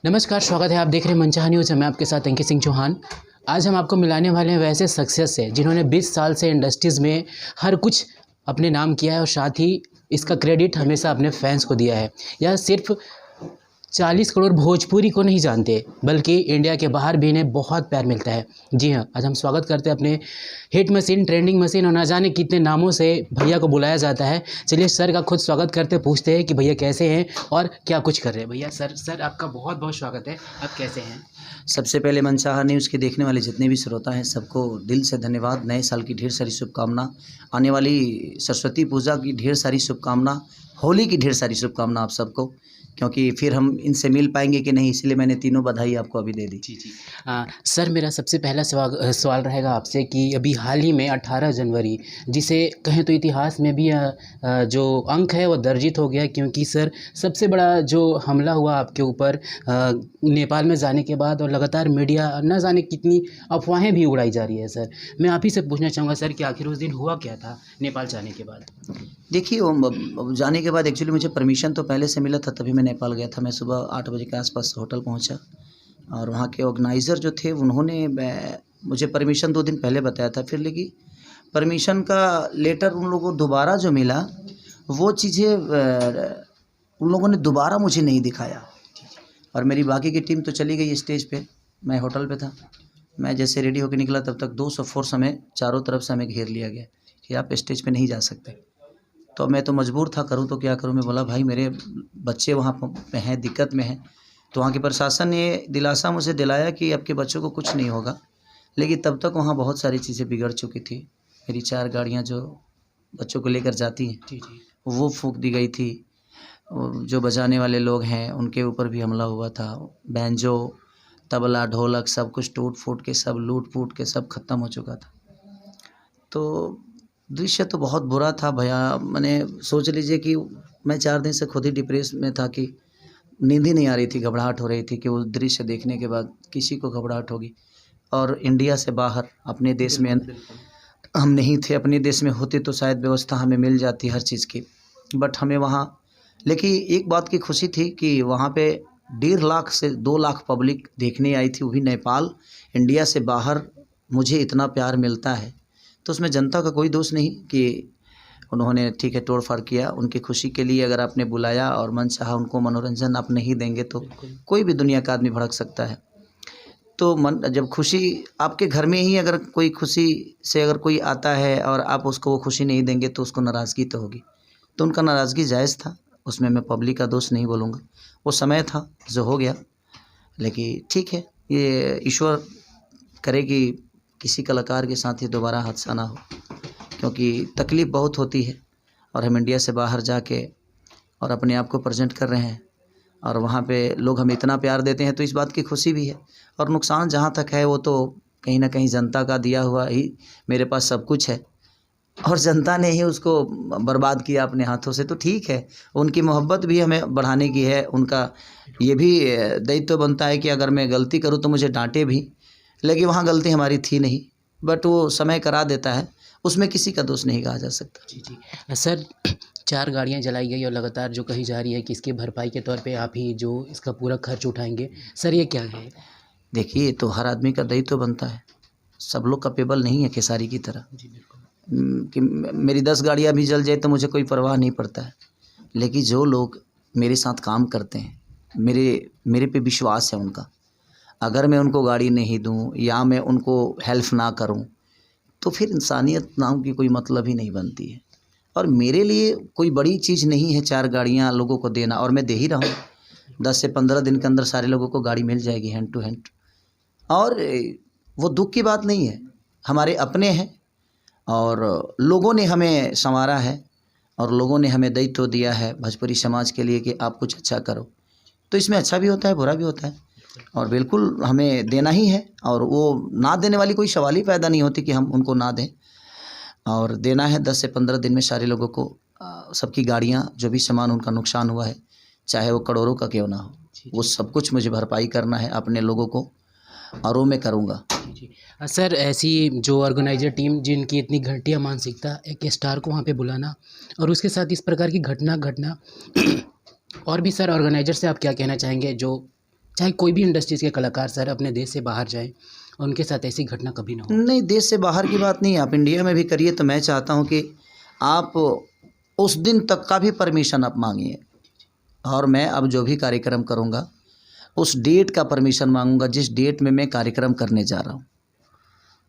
नमस्कार, स्वागत है। आप देख रहे हैं मनचाहा न्यूज़। मैं आपके साथ अंकित सिंह चौहान। आज हम आपको मिलाने वाले हैं वैसे सक्सेस से जिन्होंने 20 साल से इंडस्ट्रीज़ में हर कुछ अपने नाम किया है और साथ ही इसका क्रेडिट हमेशा अपने फैंस को दिया है। यह सिर्फ 40 करोड़ भोजपुरी को नहीं जानते, बल्कि इंडिया के बाहर भी इन्हें बहुत प्यार मिलता है। जी हाँ, आज हम स्वागत करते हैं अपने हिट मशीन, ट्रेंडिंग मशीन और ना जाने कितने नामों से भैया को बुलाया जाता है। चलिए सर का खुद स्वागत करते, पूछते हैं कि भैया कैसे हैं और क्या कुछ कर रहे हैं। भैया सर आपका बहुत बहुत स्वागत है। आप कैसे हैं? सबसे पहले मनचाहा न्यूज़ के देखने वाले जितने भी श्रोता हैं सबको दिल से धन्यवाद। नए साल की ढेर सारी शुभकामना, आने वाली सरस्वती पूजा की ढेर सारी शुभकामना, होली की ढेर सारी शुभकामना आप सबको, क्योंकि फिर हम इनसे मिल पाएंगे कि नहीं, इसलिए मैंने तीनों बधाई आपको अभी दे दी। जी। सर मेरा सबसे पहला सवाल रहेगा आपसे कि अभी हाल ही में 18 जनवरी, जिसे कहें तो इतिहास में भी जो अंक है वो दर्जित हो गया, क्योंकि सर सबसे बड़ा जो हमला हुआ आपके ऊपर नेपाल में जाने के बाद, और लगातार मीडिया न जाने कितनी अफवाहें भी उड़ाई जा रही है। सर मैं आप ही से पूछना चाहूँगा सर कि आखिर उस दिन हुआ क्या था नेपाल जाने के बाद? देखिए, वो जाने के बाद एक्चुअली मुझे परमिशन तो पहले से मिला था, तभी मैं नेपाल गया था। मैं सुबह 8 बजे के आसपास होटल पहुंचा और वहाँ के ऑर्गेनाइज़र जो थे उन्होंने मुझे परमिशन 2 दिन पहले बताया था। फिर लेकिन परमिशन का लेटर उन लोगों को दोबारा जो मिला, वो चीज़ें उन लोगों ने दोबारा मुझे नहीं दिखाया। और मेरी बाकी की टीम तो चली गई स्टेज पे, मैं होटल पे था। मैं जैसे रेडी होकर निकला तब तक 200 फोर्स हमें चारों तरफ से हमें घेर लिया गया कि आप स्टेज पे नहीं जा सकते। तो मैं तो मजबूर था, करूँ तो क्या करूँ। मैं बोला भाई मेरे बच्चे वहाँ पे हैं, दिक्कत में हैं। तो वहाँ के प्रशासन ने दिलासा मुझे दिलाया कि आपके बच्चों को कुछ नहीं होगा, लेकिन तब तक वहाँ बहुत सारी चीज़ें बिगड़ चुकी थी। मेरी 4 गाड़ियाँ जो बच्चों को लेकर जाती हैं, जी। वो फूँक दी गई थी। जो बजाने वाले लोग हैं उनके ऊपर भी हमला हुआ था। बैंजो, तबला, ढोलक सब कुछ टूट फूट के, सब लूट फूट के सब ख़त्म हो चुका था। तो दृश्य तो बहुत बुरा था भैया। मैंने सोच लीजिए कि मैं 4 दिन से खुद ही डिप्रेस में था कि नींद ही नहीं आ रही थी, घबराहट हो रही थी कि वो दृश्य देखने के बाद किसी को घबराहट होगी। और इंडिया से बाहर अपने देश में हम नहीं थे, अपने देश में होते तो शायद व्यवस्था हमें मिल जाती हर चीज़ की, बट हमें वहाँ। लेकिन एक बात की खुशी थी कि वहाँ पे 1.5 लाख से 2 लाख पब्लिक देखने आई थी, वो भी नेपाल। इंडिया से बाहर मुझे इतना प्यार मिलता है तो उसमें जनता का कोई दोष नहीं कि उन्होंने ठीक है तोड़-फाड़ किया। उनकी खुशी के लिए अगर आपने बुलाया और मन चाहा उनको मनोरंजन आप नहीं देंगे तो कोई भी दुनिया का आदमी भड़क सकता है। तो मन जब खुशी आपके घर में ही, अगर कोई खुशी से अगर कोई आता है और आप उसको वो खुशी नहीं देंगे तो उसको नाराज़गी तो होगी। तो उनका नाराज़गी जायज़ था, उसमें मैं पब्लिक का दोष नहीं बोलूँगा। वो समय था जो हो गया, लेकिन ठीक है, ये ईश्वर करे कि किसी कलाकार के साथ ये दोबारा हादसा ना हो, क्योंकि तकलीफ़ बहुत होती है। और हम इंडिया से बाहर जाके और अपने आप को प्रेजेंट कर रहे हैं और वहाँ पे लोग हमें इतना प्यार देते हैं, तो इस बात की खुशी भी है। और नुकसान जहाँ तक है वो तो कहीं ना कहीं जनता का दिया हुआ ही, मेरे पास सब कुछ है और जनता ने ही उसको बर्बाद किया अपने हाथों से। तो ठीक है, उनकी मोहब्बत भी हमें बढ़ाने की है। उनका ये भी दायित्व बनता है कि अगर मैं गलती करूँ तो मुझे डांटे भी, लेकिन वहाँ गलती हमारी थी नहीं, बट वो समय करा देता है, उसमें किसी का दोष नहीं कहा जा सकता। जी। सर 4 गाड़ियाँ जलाई गई और लगातार जो कही जा रही है कि इसकी भरपाई के तौर पे आप ही जो इसका पूरा खर्च उठाएँगे। सर ये क्या है? देखिए, तो हर आदमी का दायित्व बनता है, सब लोग कैपेबल नहीं है खेसारी की तरह। जी बिल्कुल। कि मेरी 10 गाड़ियाँ भी जल जाए तो मुझे कोई परवाह नहीं पड़ता है, लेकिन जो लोग मेरे साथ काम करते हैं, मेरे पे विश्वास है उनका, अगर मैं उनको गाड़ी नहीं दूँ या मैं उनको हेल्प ना करूँ तो फिर इंसानियत नाम की कोई मतलब ही नहीं बनती है। और मेरे लिए कोई बड़ी चीज़ नहीं है 4 गाड़ियाँ लोगों को देना, और मैं दे ही रहा हूँ। 10 से 15 दिन के अंदर सारे लोगों को गाड़ी मिल जाएगी हैंड टू हैंड। और वो दुःख की बात नहीं है, हमारे अपने हैं और लोगों ने हमें संवारा है और लोगों ने हमें दायित्व दिया है भोजपुरी समाज के लिए कि आप कुछ अच्छा करो। तो इसमें अच्छा भी होता है, बुरा भी होता है, और बिल्कुल हमें देना ही है। और वो ना देने वाली कोई सवाल ही पैदा नहीं होती कि हम उनको ना दें, और देना है। 10 से 15 दिन में सारे लोगों को सबकी गाड़ियाँ, जो भी सामान उनका नुकसान हुआ है, चाहे वो करोड़ों का क्यों ना हो, वो सब कुछ मुझे भरपाई करना है अपने लोगों को, और वो मैं करूँगा। जी। सर ऐसी जो ऑर्गेनाइजर टीम जिनकी इतनी घटिया मानसिकता, एक स्टार को वहाँ पे बुलाना और उसके साथ इस प्रकार की घटना घटना और भी सर ऑर्गेनाइजर से आप क्या कहना चाहेंगे जो चाहे कोई भी इंडस्ट्रीज़ के कलाकार सर अपने देश से बाहर जाएँ, उनके साथ ऐसी घटना कभी ना हो? नहीं, देश से बाहर की बात नहीं है, आप इंडिया में भी करिए। तो मैं चाहता हूँ कि आप उस दिन तक का भी परमिशन आप मांगिए, और मैं अब जो भी कार्यक्रम करूँगा उस डेट का परमिशन मांगूंगा जिस डेट में मैं कार्यक्रम करने जा रहा हूँ।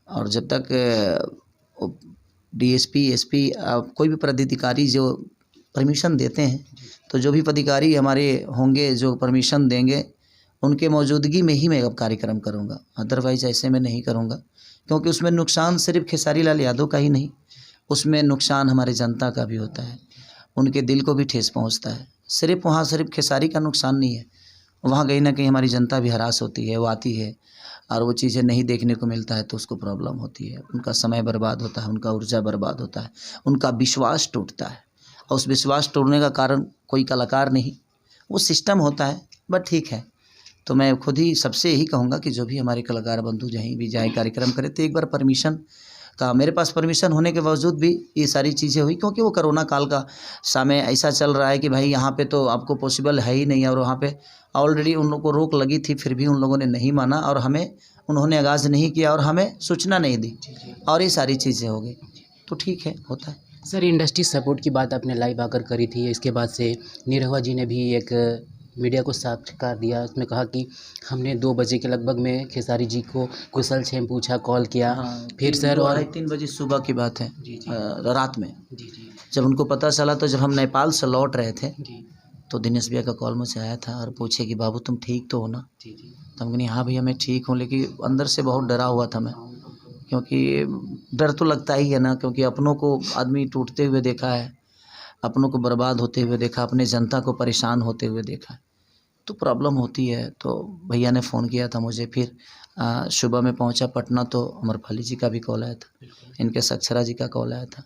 और जब तक डीएसपी, एसपी, कोई भी पदाधिकारी जो परमिशन देते हैं, तो जो भी पदाधिकारी हमारे होंगे जो परमिशन देंगे, उनके मौजूदगी में ही मैं अब कार्यक्रम करूंगा। अदरवाइज़ ऐसे में नहीं करूंगा, क्योंकि उसमें नुकसान सिर्फ खेसारी लाल यादव का ही नहीं, उसमें नुकसान हमारे जनता का भी होता है, उनके दिल को भी ठेस पहुंचता है। सिर्फ खेसारी का नुकसान नहीं है, वहाँ कहीं ना कहीं हमारी जनता भी हरास होती है, वो आती है और वो चीज़ें नहीं देखने को मिलता है तो उसको प्रॉब्लम होती है, उनका समय बर्बाद होता है, उनका ऊर्जा बर्बाद होता है, उनका विश्वास टूटता है। और उस विश्वास टूटने का कारण कोई कलाकार नहीं, वो सिस्टम होता है। बट ठीक है, तो मैं खुद ही सबसे यही कहूँगा कि जो भी हमारे कलाकार बंधु कहीं भी जाए कार्यक्रम करें, तो एक बार परमिशन का, मेरे पास परमिशन होने के बावजूद भी ये सारी चीज़ें हुई, क्योंकि वो कोरोना काल का समय ऐसा चल रहा है कि भाई यहाँ पे तो आपको पॉसिबल है ही नहीं, और वहाँ पे ऑलरेडी उन लोगों को रोक लगी थी, फिर भी उन लोगों ने नहीं माना और हमें उन्होंने आगाज़ नहीं किया और हमें सूचना नहीं दी, और ये सारी चीज़ें हो गई। तो ठीक है, होता है। सर इंडस्ट्री सपोर्ट की बात आपने लाइव आकर करी थी, इसके बाद से निरहुआ जी ने भी एक मीडिया को साक्षात्कार दिया, उसमें कहा कि हमने 2 बजे के लगभग में खेसारी जी को कुशल क्षेम पूछा, कॉल किया। फिर सर और 2-3 बजे सुबह की बात है, जी, जी। रात में जी, जी। जब उनको पता चला, तो जब हम नेपाल से लौट रहे थे, जी, तो दिनेश भैया का कॉल मुझे आया था और पूछे कि बाबू तुम ठीक तो हो ना? जी, जी। तो हम कहा हाँ भैया मैं ठीक हूँ, लेकिन अंदर से बहुत डरा हुआ था मैं, क्योंकि डर तो लगता ही है ना, क्योंकि अपनों को आदमी टूटते हुए देखा है, अपनों को बर्बाद होते हुए देखा, अपने जनता को परेशान होते हुए देखा है, तो प्रॉब्लम होती है। तो भैया ने फ़ोन किया था मुझे, फिर सुबह में पहुंचा पटना, तो अमरपाली जी का भी कॉल आया था, इनके सक्षरा जी का कॉल आया था।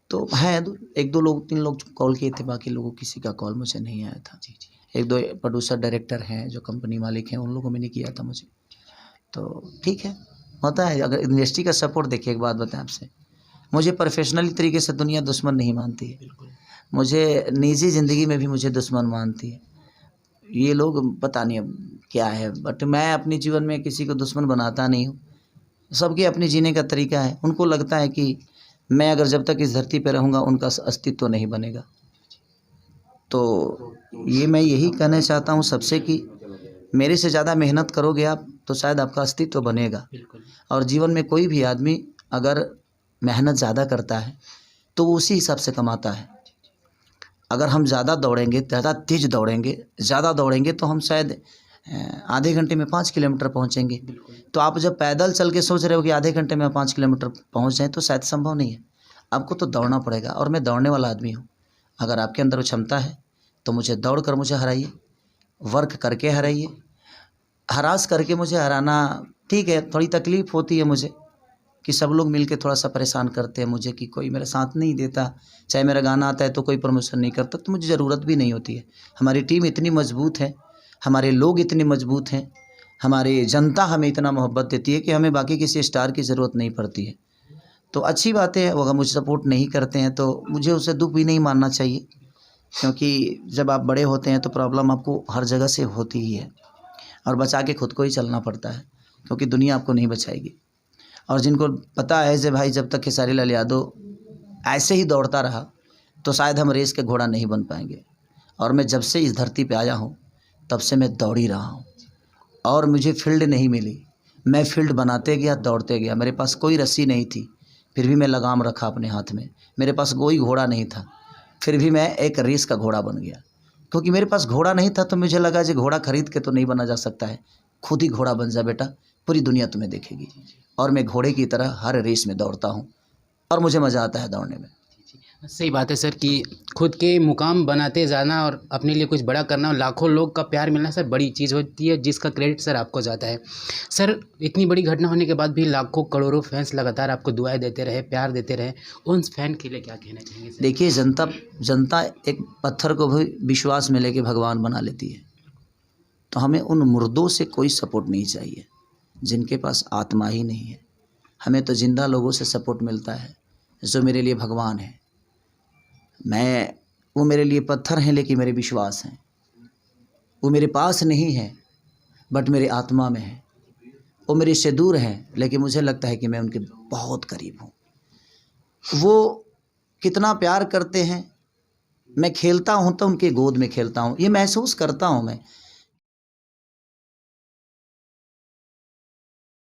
तो है 1-2 लोग, 3 लोग कॉल किए थे, बाकी लोगों किसी का कॉल मुझे नहीं आया था। 1-2 प्रोड्यूसर डायरेक्टर हैं जो कंपनी मालिक हैं, उन लोगों में नहीं किया था मुझे। तो ठीक है, होता है। अगर इंडस्ट्री का सपोर्ट, देखिए एक बात बताएं आपसे, मुझे प्रोफेशनली तरीके से दुनिया दुश्मन नहीं मानती है, मुझे निजी ज़िंदगी में भी मुझे दुश्मन मानती है। ये लोग पता नहीं अब क्या है, बट मैं अपने जीवन में किसी को दुश्मन बनाता नहीं हूँ। सबके अपने जीने का तरीका है, उनको लगता है कि मैं अगर जब तक इस धरती पे रहूँगा उनका अस्तित्व नहीं बनेगा। तो ये मैं यही कहना चाहता हूँ सबसे कि मेरे से ज़्यादा मेहनत करोगे आप तो शायद आपका अस्तित्व बनेगा। और जीवन में कोई भी आदमी अगर मेहनत ज़्यादा करता है तो वो उसी हिसाब से कमाता है। अगर हम ज़्यादा दौड़ेंगे, ज़्यादा तेज़ दौड़ेंगे, ज़्यादा दौड़ेंगे तो हम शायद आधे घंटे में 5 किलोमीटर पहुँचेंगे। तो आप जब पैदल चल के सोच रहे हो कि आधे घंटे में 5 किलोमीटर पहुँच जाएँ, तो शायद संभव नहीं है। आपको तो दौड़ना पड़ेगा, और मैं दौड़ने वाला आदमी हूँ। अगर आपके अंदर वो क्षमता है तो मुझे दौड़ कर मुझे हराइए, वर्क करके हराइए। हरास करके मुझे हराना ठीक है, थोड़ी तकलीफ़ होती है मुझे कि सब लोग मिलके थोड़ा-सा परेशान करते हैं मुझे कि कोई मेरा साथ नहीं देता। चाहे मेरा गाना आता है तो कोई प्रमोशन नहीं करता, तो मुझे ज़रूरत भी नहीं होती है। हमारी टीम इतनी मजबूत है, हमारे लोग इतने मजबूत हैं, हमारी जनता हमें इतना मोहब्बत देती है कि हमें बाकी किसी स्टार की ज़रूरत नहीं पड़ती है। तो अच्छी बात है, वो अगर मुझे सपोर्ट नहीं करते हैं तो मुझे उसे दुःख भी नहीं मानना चाहिए, क्योंकि जब आप बड़े होते हैं तो प्रॉब्लम आपको हर जगह से होती ही है, और बचा के खुद को ही चलना पड़ता है, क्योंकि दुनिया आपको नहीं बचाएगी। और जिनको पता है कि भाई जब तक खेसारी लाल यादव ऐसे ही दौड़ता रहा तो शायद हम रेस के घोड़ा नहीं बन पाएंगे। और मैं जब से इस धरती पे आया हूँ तब से मैं दौड़ ही रहा हूँ, और मुझे फील्ड नहीं मिली, मैं फील्ड बनाते गया, दौड़ते गया। मेरे पास कोई रस्सी नहीं थी, फिर भी मैं लगाम रखा अपने हाथ में। मेरे पास कोई घोड़ा नहीं था, फिर भी मैं एक रेस का घोड़ा बन गया। क्योंकि मेरे पास घोड़ा नहीं था तो मुझे लगा कि घोड़ा खरीद के तो नहीं बना जा सकता है, खुद ही घोड़ा बन जा बेटा, पूरी दुनिया तुम्हें देखेगी। और मैं घोड़े की तरह हर रेस में दौड़ता हूँ, और मुझे मज़ा आता है दौड़ने में। सही बात है सर कि खुद के मुकाम बनाते जाना और अपने लिए कुछ बड़ा करना और लाखों लोग का प्यार मिलना सर बड़ी चीज़ होती है, जिसका क्रेडिट सर आपको जाता है। सर इतनी बड़ी घटना होने के बाद भी लाखों करोड़ों फैंस लगातार आपको दुआएं देते रहे, प्यार देते रहे, उन फैन के लिए क्या कहना चाहेंगे सर? देखिए, जनता एक पत्थर को भी विश्वास में लेके भगवान बना लेती है। तो हमें उन मुर्दों से कोई सपोर्ट नहीं चाहिए जिनके पास आत्मा ही नहीं है। हमें तो ज़िंदा लोगों से सपोर्ट मिलता है जो मेरे लिए भगवान है। वो मेरे लिए पत्थर हैं लेकिन मेरे विश्वास हैं। वो मेरे पास नहीं है बट मेरी आत्मा में है। वो मेरे से दूर हैं, लेकिन मुझे लगता है कि मैं उनके बहुत करीब हूँ। वो कितना प्यार करते हैं। मैं खेलता हूँ तो उनकी गोद में खेलता हूँ, ये महसूस करता हूँ मैं।